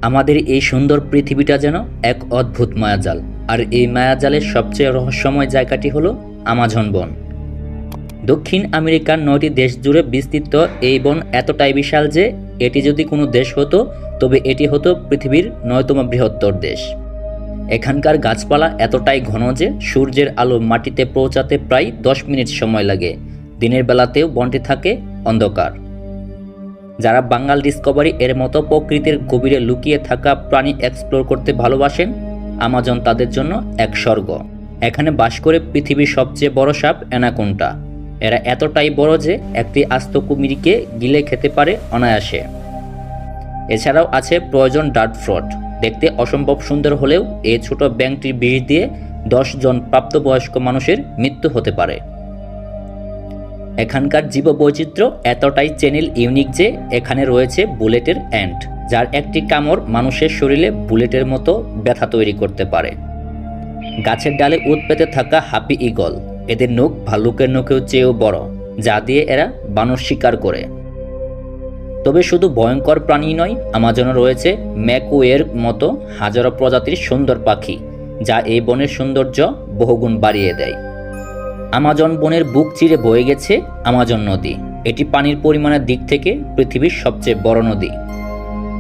আমাদের এই সুন্দর পৃথিবীটা যেন এক অদ্ভুত মায়াজাল, আর এই মায়াজালের সবচেয়ে রহস্যময় জায়গাটি হলো আমাজন বন। দক্ষিণ আমেরিকার 9টি দেশ জুড়ে বিস্তৃত এই বন এতটাই বিশাল যে এটি যদি কোনো দেশ হতো তবে এটি হতো পৃথিবীর 9তম বৃহত্তর দেশ। এখানকার গাছপালা এতটাই ঘন যে সূর্যের আলো মাটিতে পৌঁছাতে প্রায় 10 মিনিট সময় লাগে। দিনের বেলাতেও বনটি থাকে অন্ধকার। যারা বাংলাল ডিসকভারি এর মতো প্রকৃতির গভীরে লুকিয়ে থাকা প্রাণী এক্সপ্লোর করতে ভালোবাসেন, আমাজন তাদের জন্য এক স্বর্গ। এখানে বাস করে পৃথিবীর সবচেয়ে বড় সাপ অ্যানাকোন্ডা। এরা এতটাই বড় যে একটি আস্ত কুমিরকে গিলে খেতে পারে অনায়াসে। এছাড়াও আছে প্রয়োজন ডার্ট ফ্রগ। দেখতে অসম্ভব সুন্দর হলেও এই ছোট ব্যাঙটির বিষ দিয়ে 10 জন প্রাপ্তবয়স্ক মানুষের মৃত্যু হতে পারে। এখানকার জীববৈচিত্র্য এতটাই চ্যানেল ইউনিক যে এখানে রয়েছে বুলেটের অ্যান্ট, যার একটি কামড় মানুষের শরীরে বুলেটের মতো ব্যথা তৈরি করতে পারে। গাছের ডালে উৎ পেতে থাকা হাপি ঈগল, এদের নখ ভাল্লুকের নখেও চেয়েও বড়, যা দিয়ে এরা বানর শিকার করে। তবে শুধু ভয়ঙ্কর প্রাণী নয়, আমাজনে রয়েছে ম্যাকুয়ের মতো হাজারো প্রজাতির সুন্দর পাখি, যা এই বনের সৌন্দর্য বহুগুণ বাড়িয়ে দেয়। আমাজন বনের বুক চিরে বয়ে গেছে আমাজন নদী। এটি পানির পরিমাণের দিক থেকে পৃথিবীর সবচেয়ে বড় নদী।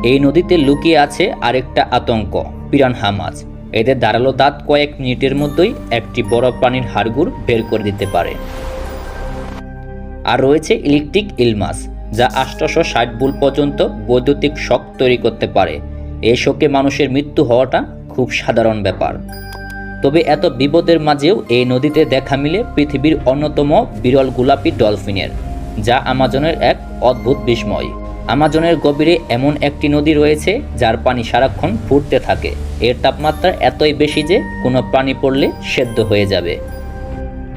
এই নদীতে লুকিয়ে আছে আরেকটা আতঙ্ক, পিরানহা মাছ। এদের ধারালো দাঁত কয়েক মিনিটের মধ্যেই একটি বড় প্রাণীর হাড়গোড় বের করে দিতে পারে। আর রয়েছে ইলেকট্রিক ইল মাছ, যা 860 ভোল্ট পর্যন্ত বৈদ্যুতিক শক তৈরি করতে পারে। এই শকে মানুষের মৃত্যু হওয়াটা খুব সাধারণ ব্যাপার। তবে এত বিপদের মাঝেও এই নদীতে দেখা মিলে পৃথিবীর অন্যতম বিরল গোলাপি ডলফিনের, যা আমাজনের এক অদ্ভুত বিস্ময়। আমাজনের গভীরে এমন একটি নদী রয়েছে যার পানি সারাক্ষণ ফুটতে থাকে। এর তাপমাত্রা এতই বেশি যে কোনো প্রাণী পড়লে সেদ্ধ হয়ে যাবে।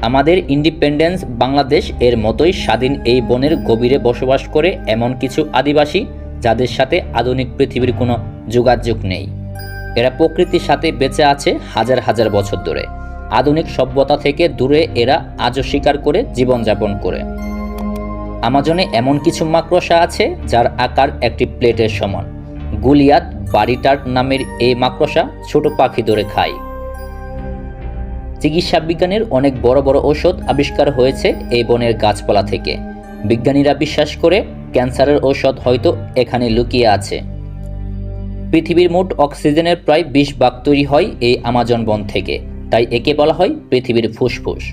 আমাদের ইন্ডিপেন্ডেন্স বাংলাদেশ এর মতোই স্বাধীন এই বনের গভীরে বসবাস করে এমন কিছু আদিবাসী, যাদের সাথে আধুনিক পৃথিবীর কোনো যোগাযোগ নেই। এরা প্রকৃতির সাথে বেঁচে আছে হাজার হাজার বছর ধরে। আধুনিক সভ্যতা থেকে দূরে এরা আজও শিকার করে জীবনযাপন করে। আমাজনে এমন কিছু মাকড়সা আছে যার আকার একটি প্লেটের সমান। গুলিয়াত বারিটার্ট নামের এই মাকড়সা ছোট পাখি ধরে খায়। চিকিৎসা বিজ্ঞানের অনেক বড় বড় ঔষধ আবিষ্কার হয়েছে এই বনের গাছপালা থেকে। বিজ্ঞানীরা বিশ্বাস করে ক্যান্সারের ঔষধ হয়তো এখানে লুকিয়ে আছে। পৃথিবীর মোট অক্সিজেনের প্রায় 20 ভাগ তৈরি হয় এই আমাজন বন থেকে, তাই একে বলা হয় পৃথিবীর ফুসফুস।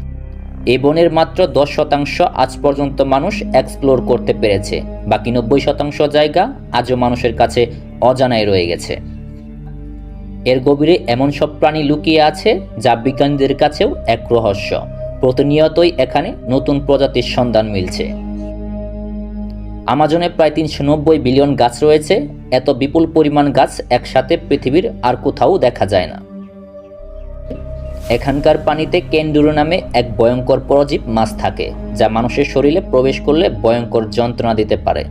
এই বনের মাত্র 10% আজ পর্যন্ত মানুষ এক্সপ্লোর করতে পেরেছে। বাকি 90% জায়গা আজও মানুষের কাছে অজানায় রয়ে গেছে। এর গভীরে এমন সব প্রাণী লুকিয়ে আছে যা বিজ্ঞানীদের কাছেও এক রহস্য। প্রতিনিয়তই এখানে নতুন প্রজাতির সন্ধান মিলছে। আমাজনে প্রায় 390 বিলিয়ন গাছ রয়েছে। এত বিপুল পরিমাণ গাছ একসাথে পৃথিবীর আর কোথাও দেখা যায় না। এখানকার পানিতে ক্যান্ডুরো নামে এক ভয়ঙ্কর পরজীব মাছ থাকে, যা মানুষের শরীরে প্রবেশ করলে ভয়ঙ্কর যন্ত্রণা দিতে পারে।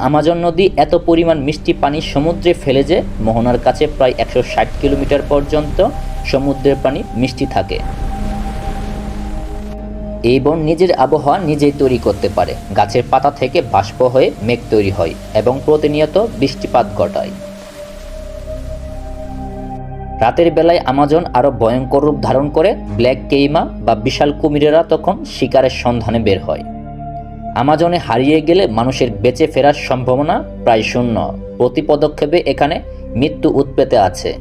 আমাজন নদী এত পরিমাণ মিষ্টি পানি সমুদ্রে ফেলে যে মোহনার কাছে প্রায় 160 কিলোমিটার পর্যন্ত সমুদ্রের পানি মিষ্টি থাকে। এই বন নিজের আবহাওয়া নিজেই তৈরি করতে পারে। গাছের পাতা থেকে বাষ্প হয়ে মেঘ তৈরি হয় এবং প্রতিনিয়ত বৃষ্টিপাত ঘটায়। রাতের বেলায় আমাজন আরো ভয়ঙ্কর রূপ ধারণ করে। ব্ল্যাক কেইমা বা বিশাল কুমিরেরা তখন শিকারের সন্ধানে বের হয়। আমাজনে হারিয়ে গেলে মানুষের বেঁচে ফেরার সম্ভাবনা প্রায় শূন্য। প্রতি পদক্ষেপে এখানে মৃত্যু উৎপেতে আছে।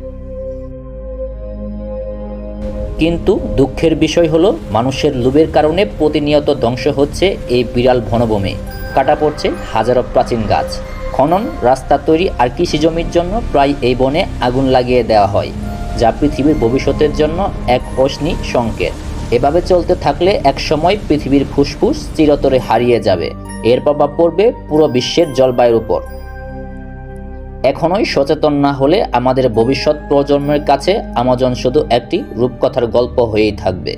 কিন্তু দুঃখের বিষয় হলো, মানুষের লোভের কারণে প্রতিনিয়ত ধ্বংস হচ্ছে এই বিরাল বনভূমি। কাটা পড়ছে হাজারো প্রাচীন গাছ। খনন, রাস্তা তৈরি আর কৃষি জমির জন্য প্রায় এই বনে আগুন লাগিয়ে দেওয়া হয়, যা পৃথিবীর ভবিষ্যতের জন্য এক অশনি সংকেত। এভাবে চলতে থাকলে একসময় পৃথিবীর ফুসফুস চিরতরে হারিয়ে যাবে। এর প্রভাব পড়বে পুরো বিশ্বের জলবায়ুর উপর। এখনই সচেতন না হলে আমাদের ভবিষ্যৎ প্রজন্মের কাছে আমাজন শুধু একটি রূপকথার গল্প হয়েই থাকবে।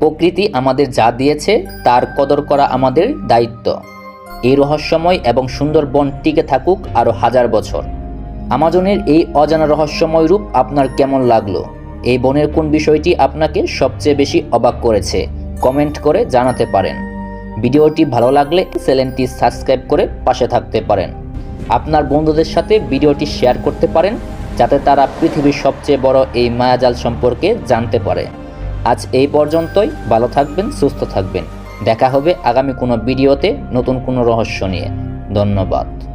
প্রকৃতি আমাদের যা দিয়েছে তার কদর করা আমাদের দায়িত্ব। এই রহস্যময় এবং সুন্দর বন টিকে থাকুক আরও হাজার বছর। আমাজনের এই অজানা রহস্যময় রূপ আপনার কেমন লাগলো? এই বনের কোন বিষয়টি আপনাকে সবচেয়ে বেশি অবাক করেছে? কমেন্ট করে জানাতে পারেন। ভিডিওটি ভালো লাগলে চ্যানেলটি সাবস্ক্রাইব করে পাশে থাকতে পারেন। আপনার বন্ধুদের সাথে ভিডিওটি শেয়ার করতে পারেন, যাতে তারা পৃথিবীর সবচেয়ে বড় এই মায়াজাল সম্পর্কে জানতে পারে। আজ এই পর্যন্তই। ভালো থাকবেন, সুস্থ থাকবেন। দেখা হবে আগামী কোনো ভিডিওতে নতুন কোনো রহস্য নিয়ে। ধন্যবাদ।